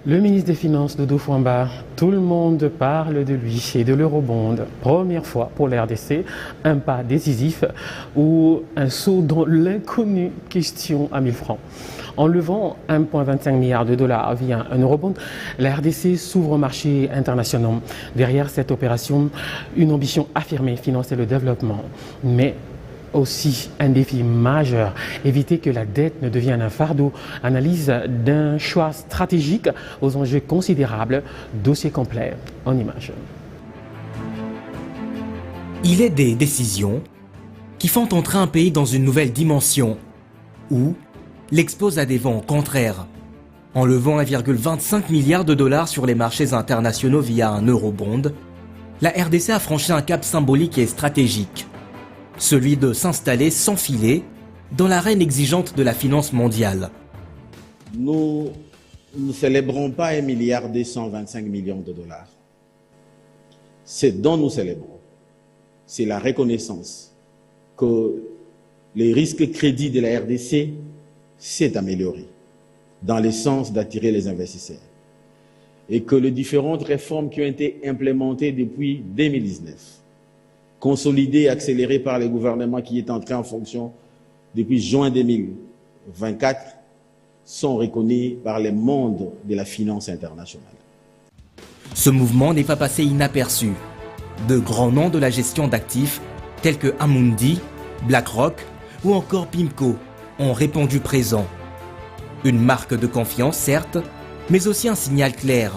Le ministre des Finances, Doudou Fouamba, tout le monde parle de lui et de l'eurobond. Première fois pour la RDC, un pas décisif ou un saut dans l'inconnue question à 1000 francs. En levant 1,25 milliard de dollars via un eurobond, la RDC s'ouvre au marché international. Derrière cette opération, une ambition affirmée, financer le développement. Mais aussi un défi majeur, éviter que la dette ne devienne un fardeau. Analyse d'un choix stratégique aux enjeux considérables, dossier complet en images. Il est des décisions qui font entrer un pays dans une nouvelle dimension ou l'exposent à des vents contraires. En levant 1,25 milliard de dollars sur les marchés internationaux via un eurobond, la RDC a franchi un cap symbolique et stratégique. Celui de s'installer sans filet dans l'arène exigeante de la finance mondiale. Nous ne célébrons pas 1,225 milliard de dollars. Ce dont nous célébrons, c'est la reconnaissance que les risques crédits de la RDC s'est amélioré dans le sens d'attirer les investisseurs et que les différentes réformes qui ont été implémentées depuis 2019, consolidé et accéléré par le gouvernement qui est entré en fonction depuis juin 2024, sont reconnus par le monde de la finance internationale. Ce mouvement n'est pas passé inaperçu. De grands noms de la gestion d'actifs, tels que Amundi, BlackRock ou encore PIMCO, ont répondu présent. Une marque de confiance, certes, mais aussi un signal clair.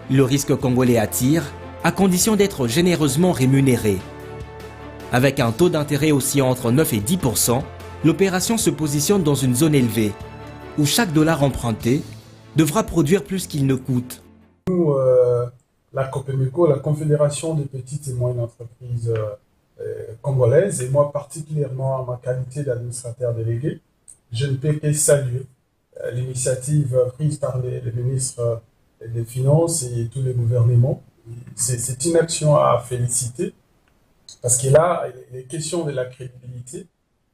Le risque congolais attire, à condition d'être généreusement rémunéré. Avec un taux d'intérêt oscillant entre 9 et 10%, l'opération se positionne dans une zone élevée, où chaque dollar emprunté devra produire plus qu'il ne coûte. Nous, la COPEMECO, la Confédération des petites et moyennes entreprises congolaises, et moi particulièrement en ma qualité d'administrateur délégué, je ne peux que saluer l'initiative prise par les ministres des Finances et tous les gouvernements. C'est une action à féliciter. Parce que là, il est question de la crédibilité,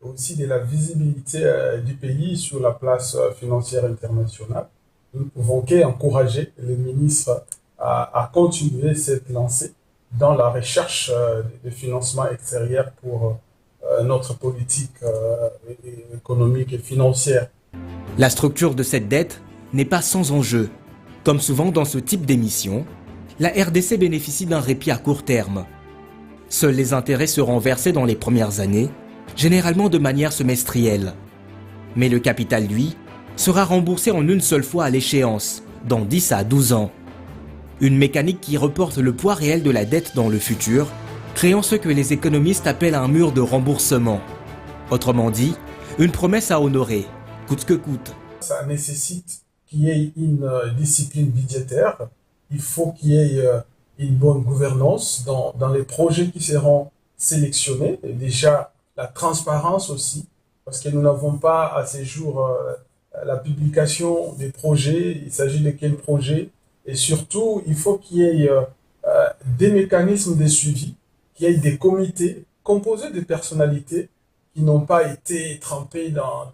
aussi de la visibilité du pays sur la place financière internationale. Nous ne pouvons qu'encourager les ministres à continuer cette lancée dans la recherche de financement extérieur pour notre politique économique et financière. La structure de cette dette n'est pas sans enjeu. Comme souvent dans ce type d'émission, la RDC bénéficie d'un répit à court terme. Seuls les intérêts seront versés dans les premières années, généralement de manière semestrielle. Mais le capital, lui, sera remboursé en une seule fois à l'échéance, dans 10 à 12 ans. Une mécanique qui reporte le poids réel de la dette dans le futur, créant ce que les économistes appellent un mur de remboursement. Autrement dit, une promesse à honorer, coûte que coûte. Ça nécessite qu'il y ait une discipline budgétaire, il faut qu'il y ait une bonne gouvernance dans les projets qui seront sélectionnés. Et déjà, la transparence aussi, parce que nous n'avons pas à ce jour la publication des projets, il s'agit de quels projets. Et surtout, il faut qu'il y ait des mécanismes de suivi, qu'il y ait des comités composés de personnalités qui n'ont pas été trempées dans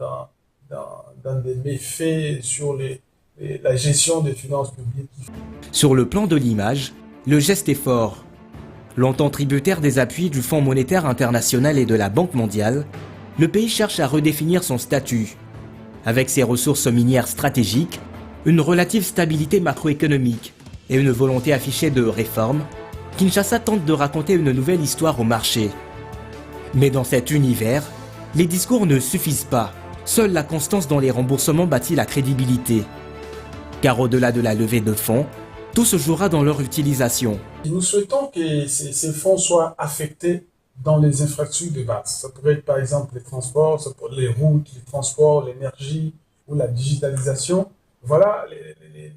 des méfaits sur la gestion des finances publiques. Sur le plan de l'image, le geste est fort. Longtemps tributaire des appuis du Fonds monétaire international et de la Banque mondiale, le pays cherche à redéfinir son statut. Avec ses ressources minières stratégiques, une relative stabilité macroéconomique et une volonté affichée de réforme, Kinshasa tente de raconter une nouvelle histoire au marché. Mais dans cet univers, les discours ne suffisent pas. Seule la constance dans les remboursements bâtit la crédibilité. Car au-delà de la levée de fonds, tout se jouera dans leur utilisation. Nous souhaitons que ces fonds soient affectés dans les infrastructures de base. Ça pourrait être par exemple les transports, les routes, les transports, l'énergie ou la digitalisation. Voilà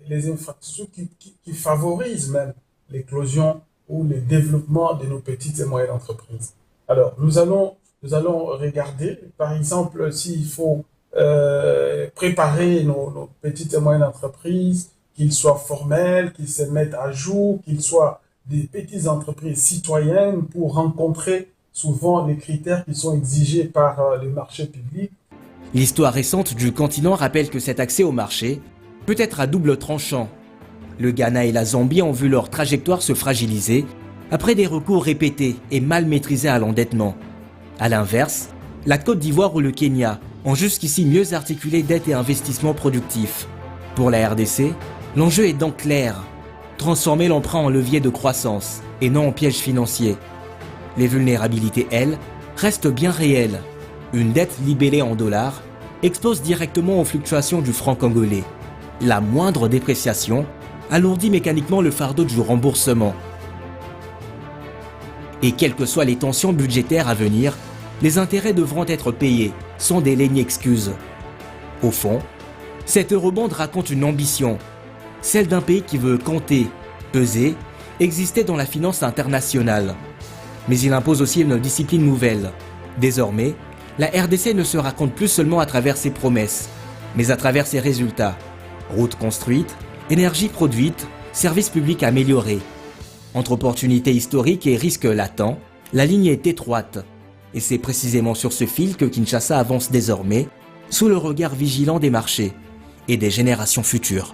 les infrastructures qui favorisent même l'éclosion ou le développement de nos petites et moyennes entreprises. Alors, nous allons regarder, par exemple, s'il faut préparer nos petites et moyennes entreprises, qu'ils soient formels, qu'ils se mettent à jour, qu'ils soient des petites entreprises citoyennes pour rencontrer souvent les critères qui sont exigés par les marchés publics. L'histoire récente du continent rappelle que cet accès au marché peut être à double tranchant. Le Ghana et la Zambie ont vu leur trajectoire se fragiliser après des recours répétés et mal maîtrisés à l'endettement. A l'inverse, la Côte d'Ivoire ou le Kenya ont jusqu'ici mieux articulé dette et investissements productifs. Pour la RDC, l'enjeu est donc clair, transformer l'emprunt en levier de croissance et non en piège financier. Les vulnérabilités, elles, restent bien réelles. Une dette libellée en dollars expose directement aux fluctuations du franc congolais. La moindre dépréciation alourdit mécaniquement le fardeau du remboursement. Et quelles que soient les tensions budgétaires à venir, les intérêts devront être payés, sans délai ni excuse. Au fond, cette eurobond raconte une ambition, celle d'un pays qui veut compter, peser, exister dans la finance internationale. Mais il impose aussi une discipline nouvelle. Désormais, la RDC ne se raconte plus seulement à travers ses promesses, mais à travers ses résultats. Routes construites, énergie produite, services publics améliorés. Entre opportunités historiques et risques latents, la ligne est étroite. Et c'est précisément sur ce fil que Kinshasa avance désormais, sous le regard vigilant des marchés et des générations futures.